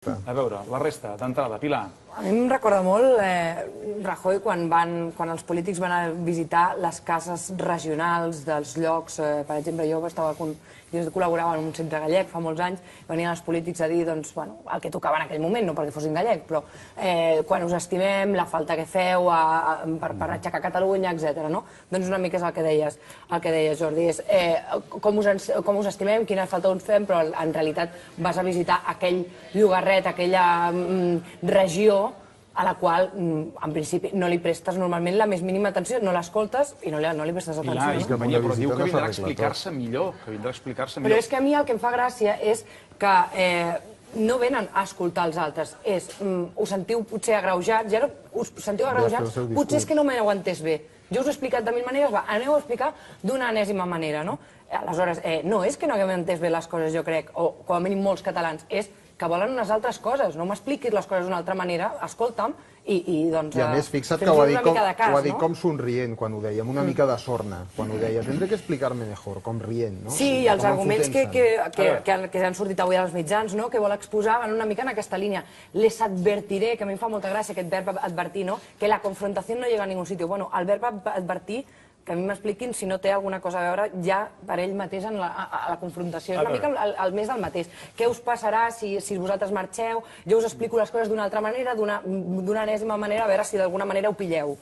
resta? A veure, la resta, d'entrada, Pilar. A mi em recorda molt Rajoy quan els polítics van a visitar les cases regionals dels llocs. Per exemple, jo col·laborava en un centre gallec fa molts anys, venien els polítics a dir el que tocava en aquell moment, no perquè fossin gallec, però quan us estimem, la falta que feu per aixecar Catalunya, etc. Doncs una mica és el que deies, Jordi, és com us estimem, quina falta us fem, però en realitat vas a visitar aquell llogarret, aquella regió a la qual, en principi, no li prestes normalment la més mínima atenció, no l'escoltes i no li prestes atenció. Pilar, però diu que vindrà a explicar-se millor, Però és que a mi el que em fa gràcia és que no venen a escoltar els altres, us sentiu potser agreujats, ja no us sentiu agreujats, potser és que no m'heu entès bé. Jo us ho he explicat de 1000 maneres, aneu a explicar d'una enèsima manera, no? Aleshores, no és que no haguem entès bé les coses, jo crec, o com a mínim molts catalans, és que volen unes altres coses, no m'expliquis les coses d'una altra manera, escolta'm, i doncs... I a més, fixa't que ho ha dit com somrient quan ho deia, amb una mica de sorna, quan ho deia. Tendré que explicar-me mejor, com rient, no? Sí, i els arguments que han sortit avui als mitjans, que vol exposar, van una mica en aquesta línia. Les advertiré, que a mi em fa molta gràcia aquest verb advertir, que la confrontació no llega a ningú sitio. Bueno, el verb advertir, que a mi m'expliquin si no té alguna cosa a veure ja per ell mateix a la confrontació. És una mica el més del mateix. Què us passarà si vosaltres marxeu? Jo us explico les coses d'una altra manera, d'una enèsima manera, a veure si d'alguna manera ho pilleu.